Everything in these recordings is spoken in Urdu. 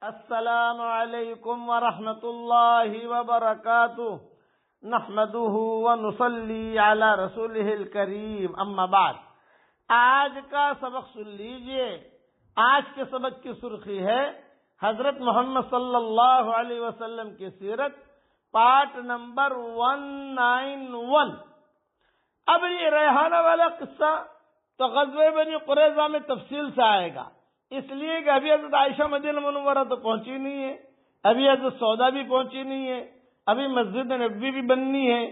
السلام علیکم ورحمۃ اللہ وبرکاتہ نحمده ونصلی علی رسولہ الکریم اما بعد۔ آج کا سبق سن لیجئے۔ آج کے سبق کی سرخی ہے حضرت محمد صلی اللہ علیہ وسلم کی سیرت، پارٹ نمبر 191۔ اب یہ ریحانہ والا قصہ تو غزوہ بنی قریظہ میں تفصیل سے آئے گا، اس لیے کہ ابھی حضرت عائشہ مدینہ منورہ تو پہنچی نہیں ہے، ابھی حضرت سودا بھی پہنچی نہیں ہے، ابھی مسجد نبوی بھی بننی ہے،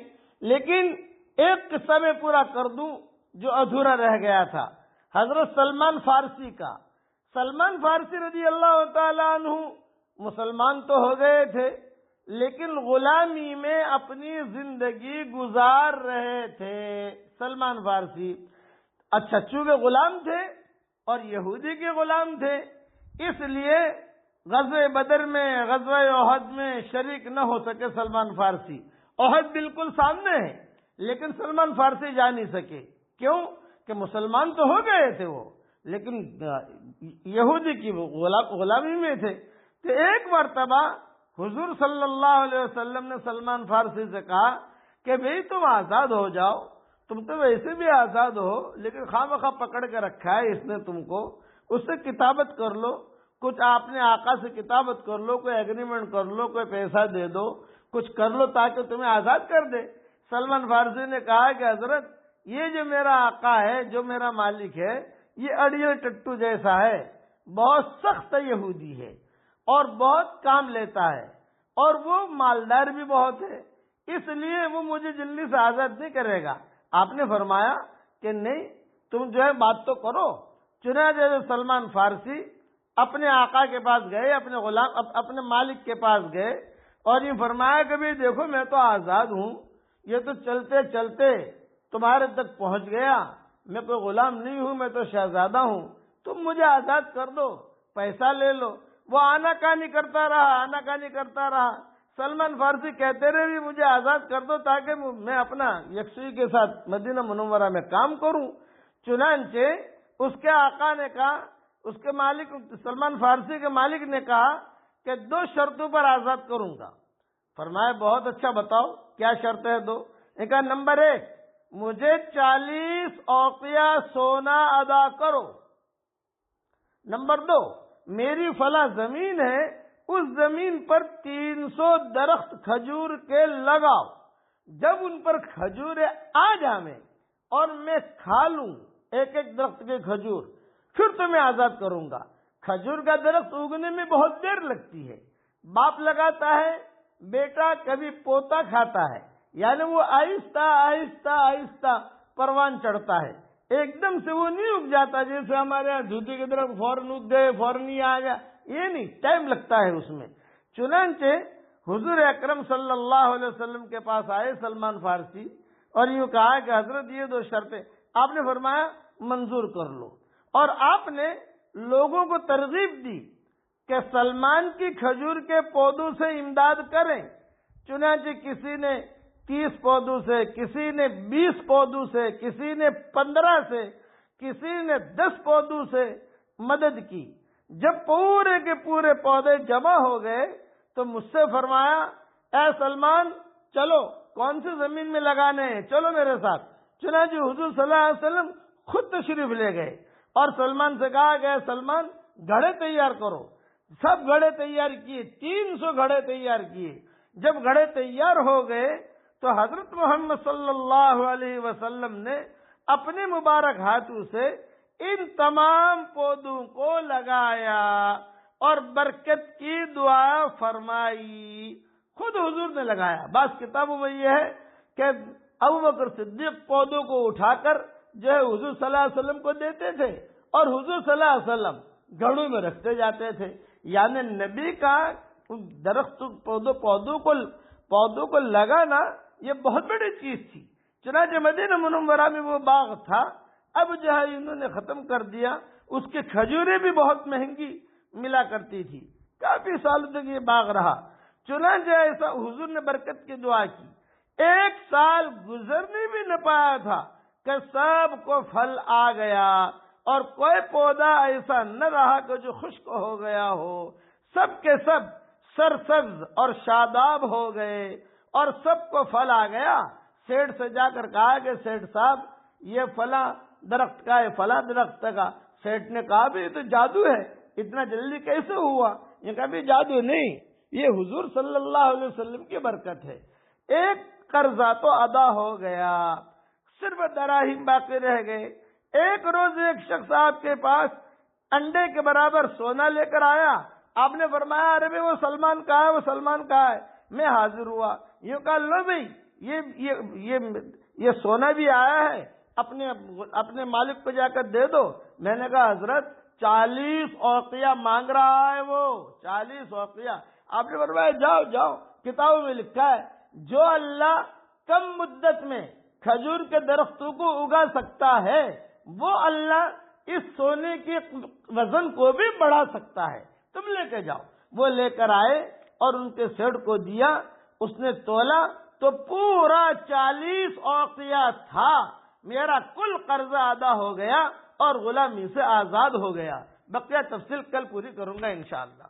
لیکن ایک قصہ میں پورا کر دوں جو ادھورا رہ گیا تھا، حضرت سلمان فارسی کا۔ سلمان فارسی رضی اللہ تعالیٰ عنہ مسلمان تو ہو گئے تھے، لیکن غلامی میں اپنی زندگی گزار رہے تھے۔ سلمان فارسی اچھا چونکہ غلام تھے اور یہودی کے غلام تھے، اس لیے غزوہ بدر میں، غزوہ احد میں شریک نہ ہو سکے سلمان فارسی۔ احد بالکل سامنے ہے لیکن سلمان فارسی جا نہیں سکے، کیوں کہ مسلمان تو ہو گئے تھے وہ، لیکن یہودی کی غلامی میں تھے۔ تو ایک مرتبہ حضور صلی اللہ علیہ وسلم نے سلمان فارسی سے کہا کہ بھئی تم آزاد ہو جاؤ، تم تو ویسے بھی آزاد ہو، لیکن خواہ پکڑ کے رکھا ہے اس نے تم کو، اس سے کتابت کر لو، کچھ آپ نے آقا سے کتابت کر لو، کوئی ایگریمنٹ کر لو، کوئی پیسہ دے دو، کچھ کر لو تاکہ تمہیں آزاد کر دے۔ سلمان فارسی نے کہا کہ حضرت یہ جو میرا آقا ہے، جو میرا مالک ہے، یہ اڑیے ٹٹو جیسا ہے، بہت سخت یہودی ہے اور بہت کام لیتا ہے اور وہ مالدار بھی بہت ہے، اس لیے وہ مجھے جلدی سے آزاد نہیں کرے گا۔ آپ نے فرمایا کہ نہیں، تم جو ہے بات تو کرو۔ چنانچہ سلمان فارسی اپنے آقا کے پاس گئے، اپنے غلام، اپنے مالک کے پاس گئے اور یہ فرمایا کہ بھی دیکھو میں تو آزاد ہوں، یہ تو چلتے چلتے تمہارے تک پہنچ گیا، میں کوئی غلام نہیں ہوں، میں تو شہزادہ ہوں، تم مجھے آزاد کر دو، پیسہ لے لو۔ وہ آناکانی کرتا رہا۔ سلمان فارسی کہتے رہے بھی مجھے آزاد کر دو تاکہ میں اپنا یکسوئی کے ساتھ مدینہ منورہ میں کام کروں۔ چنانچہ اس کے آقا نے کہا، اس کے مالک سلمان فارسی کے مالک نے کہا کہ 2 شرطوں پر آزاد کروں گا۔ فرمایا بہت اچھا، بتاؤ کیا شرط ہے؟ 2 نے کہا نمبر 1 مجھے 40 اوقیہ سونا ادا کرو، نمبر 2 میری فلاں زمین ہے، اس زمین پر 300 درخت کھجور کے لگاؤ، جب ان پر کھجوریں آ جائیں اور میں کھا لوں ایک درخت کے کھجور، پھر تو میں آزاد کروں گا۔ کھجور کا درخت اگنے میں بہت دیر لگتی ہے، باپ لگاتا ہے، بیٹا کبھی پوتا کھاتا ہے، یعنی وہ آہستہ آہستہ پروان چڑھتا ہے، ایک دم سے وہ نہیں اگ جاتا جیسے ہمارے یہاں دھوتی کی طرف فوراً اگ گئے، فوراً ہی آ گیا، یہ نہیں، ٹائم لگتا ہے اس میں۔ چنانچہ حضور اکرم صلی اللہ علیہ وسلم کے پاس آئے سلمان فارسی اور یوں کہا کہ حضرت یہ 2 شرطیں، آپ نے فرمایا منظور کر لو، اور آپ نے لوگوں کو ترغیب دی کہ سلمان کی کھجور کے پودوں سے امداد کریں۔ چنانچہ کسی نے 30 پودوں سے، کسی نے 20 پودوں سے، کسی نے 15 سے، کسی نے 10 پودوں سے مدد کی۔ جب پورے کے پورے پودے جمع ہو گئے تو مجھ سے فرمایا اے سلمان چلو کون سی زمین میں لگانے ہیں، چلو میرے ساتھ۔ چنانچہ حضور صلی اللہ علیہ وسلم خود تشریف لے گئے اور سلمان سے کہا کہ اے سلمان گھڑے تیار کرو۔ سب گھڑے تیار کیے، 300 گھڑے تیار کیے۔ جب گھڑے تیار ہو گئے تو حضرت محمد صلی اللہ علیہ وسلم نے اپنے مبارک ہاتھوں سے ان تمام پودوں کو لگایا اور برکت کی دعا فرمائی۔ خود حضور نے لگایا۔ بعض کتابوں میں یہ ہے کہ ابوبکر صدیق پودوں کو اٹھا کر جو ہے حضور صلی اللہ علیہ وسلم کو دیتے تھے اور حضور صلی اللہ علیہ وسلم گھڑوں میں رکھتے جاتے تھے، یعنی نبی کا درخت پودوں کو لگانا یہ بہت بڑی چیز تھی۔ چنانچہ مدینہ منورہ میں وہ باغ تھا، اب جو ہے انہوں نے ختم کر دیا، اس کی کھجوریں بھی بہت مہنگی ملا کرتی تھی، کافی سال تک یہ باغ رہا۔ چنانچہ ایسا حضور نے برکت کی دعا کی، 1 سال گزرنے بھی نہ پایا تھا کہ سب کو پھل آ گیا اور کوئی پودا ایسا نہ رہا کہ جو خشک ہو گیا ہو، سب کے سب سرسبز اور شاداب ہو گئے اور سب کو پھل آ گیا۔ سیٹھ سے جا کر کہا کہ سیٹھ صاحب یہ فلاں درخت کا ہے، فلاں درخت کا۔ سیٹھ نے کہا بھی یہ تو جادو ہے، اتنا جلدی کیسے ہوا؟ یہ کہا بھی جادو نہیں، یہ حضور صلی اللہ علیہ وسلم کی برکت ہے۔ ایک قرضہ تو ادا ہو گیا، صرف دراہیم باقی رہ گئے۔ ایک روز ایک شخص آپ کے پاس انڈے کے برابر سونا لے کر آیا۔ آپ نے فرمایا ارے بھائی وہ سلمان کہاں ہے، وہ سلمان کہاں ہے؟ میں حاضر ہوا۔ یہ کہا لو بھائی یہ سونا بھی آیا ہے، اپنے مالک کو جا کر دے دو۔ میں نے کہا حضرت 40 اوقیہ مانگ رہا ہے وہ، 40 اوقیہ۔ آپ نے فرمایا جاؤ جاؤ، کتابوں میں لکھا ہے جو اللہ کم مدت میں کھجور کے درختوں کو اگا سکتا ہے وہ اللہ اس سونے کے وزن کو بھی بڑھا سکتا ہے، تم لے کے جاؤ۔ وہ لے کر آئے اور ان کے سیٹھ کو دیا، اس نے تولا تو پورا 40 اوقیہ تھا۔ میرا کل قرضہ ادا ہو گیا اور غلامی سے آزاد ہو گیا۔ بقیہ تفصیل کل پوری کروں گا انشاءاللہ۔